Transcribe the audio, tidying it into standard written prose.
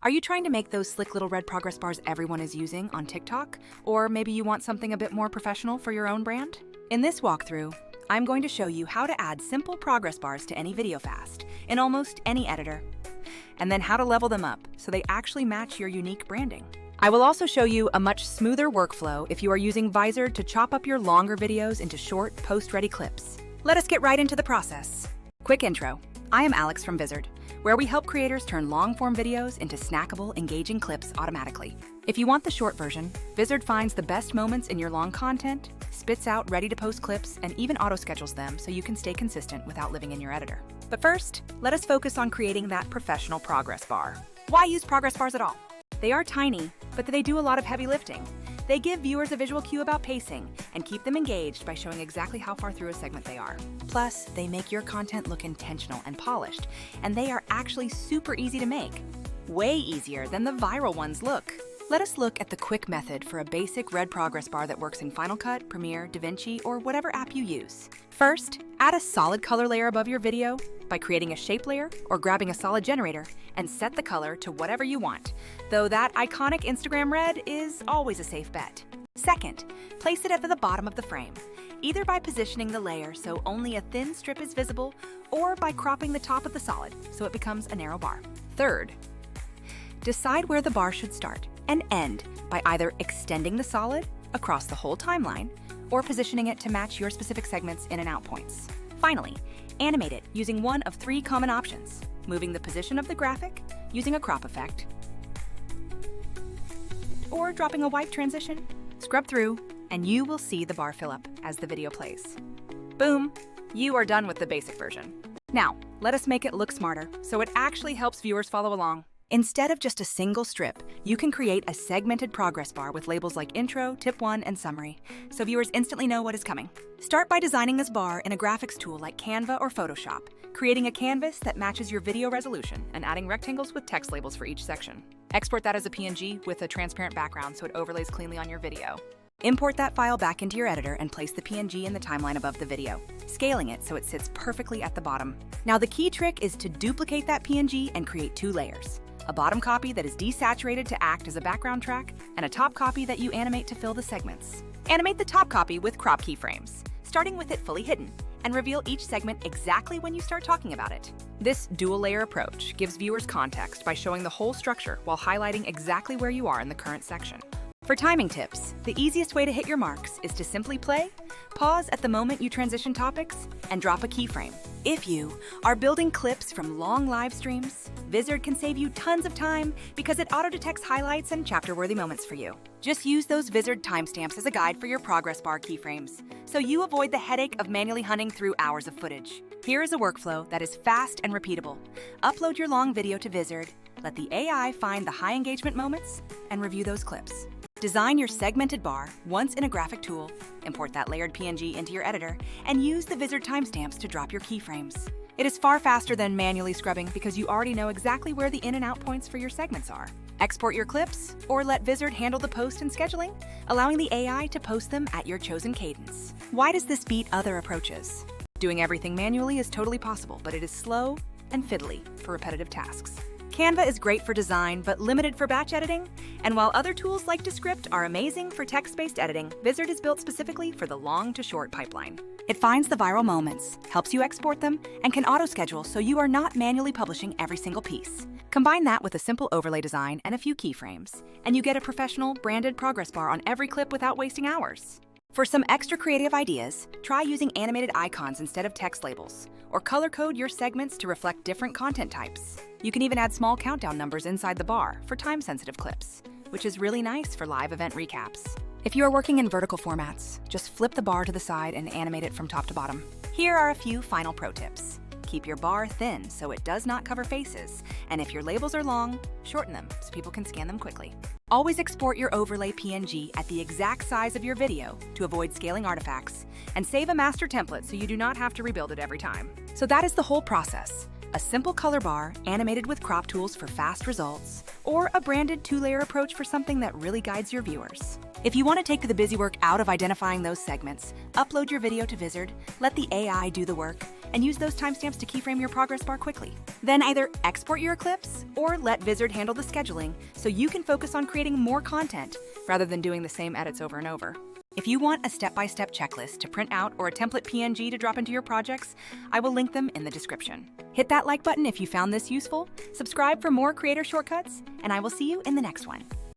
Are you trying to make those slick little red progress bars everyone is using on TikTok? Or maybe you want something a bit more professional for your own brand? In this walkthrough, I'm going to show you how to add simple progress bars to any video fast in almost any editor, and then how to level them up so they actually match your unique branding. I will also show you a much smoother workflow if you are using Vizard to chop up your longer videos into short, post-ready clips. Let us get right into the process. Quick intro. I am Alex from Vizard, where we help creators turn long-form videos into snackable, engaging clips automatically. If you want the short version, Vizard finds the best moments in your long content, spits out ready-to-post clips, and even auto-schedules them so you can stay consistent without living in your editor. But first, let us focus on creating that professional progress bar. Why use progress bars at all? They are tiny, but they do a lot of heavy lifting. They give viewers a visual cue about pacing and keep them engaged by showing exactly how far through a segment they are. Plus, they make your content look intentional and polished, and they are actually super easy to make. Way easier than the viral ones look. Let us look at the quick method for a basic red progress bar that works in Final Cut, Premiere, DaVinci, or whatever app you use. First, add a solid color layer above your video by creating a shape layer or grabbing a solid generator and set the color to whatever you want, though that iconic Instagram red is always a safe bet. Second, place it at the bottom of the frame, either by positioning the layer so only a thin strip is visible or by cropping the top of the solid so it becomes a narrow bar. Third, decide where the bar should start and end by either extending the solid across the whole timeline or positioning it to match your specific segments in and out points. Finally, animate it using one of three common options: moving the position of the graphic, using a crop effect, or dropping a wipe transition. Scrub through, and you will see the bar fill up as the video plays. Boom! You are done with the basic version. Now, let us make it look smarter so it actually helps viewers follow along. Instead of just a single strip, you can create a segmented progress bar with labels like intro, tip 1, and summary, so viewers instantly know what is coming. Start by designing this bar in a graphics tool like Canva or Photoshop, creating a canvas that matches your video resolution and adding rectangles with text labels for each section. Export that as a PNG with a transparent background so it overlays cleanly on your video. Import that file back into your editor and place the PNG in the timeline above the video, scaling it so it sits perfectly at the bottom. Now the key trick is to duplicate that PNG and create two layers. A bottom copy that is desaturated to act as a background track, and a top copy that you animate to fill the segments. Animate the top copy with crop keyframes, starting with it fully hidden, and reveal each segment exactly when you start talking about it. This dual-layer approach gives viewers context by showing the whole structure while highlighting exactly where you are in the current section. For timing tips, the easiest way to hit your marks is to simply play, pause at the moment you transition topics, and drop a keyframe. If you are building clips from long live streams, Vizard can save you tons of time because it auto-detects highlights and chapter-worthy moments for you. Just use those Vizard timestamps as a guide for your progress bar keyframes, so you avoid the headache of manually hunting through hours of footage. Here is a workflow that is fast and repeatable. Upload your long video to Vizard, let the AI find the high engagement moments, and review those clips. Design your segmented bar once in a graphic tool, import that layered PNG into your editor, and use the Vizard timestamps to drop your keyframes. It is far faster than manually scrubbing because you already know exactly where the in and out points for your segments are. Export your clips, or let Vizard handle the post and scheduling, allowing the AI to post them at your chosen cadence. Why does this beat other approaches? Doing everything manually is totally possible, but it is slow and fiddly for repetitive tasks. Canva is great for design, but limited for batch editing. And while other tools like Descript are amazing for text-based editing, Vizard is built specifically for the long to short pipeline. It finds the viral moments, helps you export them, and can auto-schedule so you are not manually publishing every single piece. Combine that with a simple overlay design and a few keyframes, and you get a professional, branded progress bar on every clip without wasting hours. For some extra creative ideas, try using animated icons instead of text labels, or color code your segments to reflect different content types. You can even add small countdown numbers inside the bar for time-sensitive clips, which is really nice for live event recaps. If you are working in vertical formats, just flip the bar to the side and animate it from top to bottom. Here are a few final pro tips. Keep your bar thin so it does not cover faces, and if your labels are long, shorten them so people can scan them quickly. Always export your overlay PNG at the exact size of your video to avoid scaling artifacts, and save a master template so you do not have to rebuild it every time. So that is the whole process. A simple color bar animated with crop tools for fast results, or a branded two-layer approach for something that really guides your viewers. If you want to take the busy work out of identifying those segments, upload your video to Vizard, let the AI do the work, and use those timestamps to keyframe your progress bar quickly. Then either export your clips or let Vizard handle the scheduling so you can focus on creating more content rather than doing the same edits over and over. If you want a step-by-step checklist to print out or a template PNG to drop into your projects, I will link them in the description. Hit that like button if you found this useful, subscribe for more creator shortcuts, and I will see you in the next one.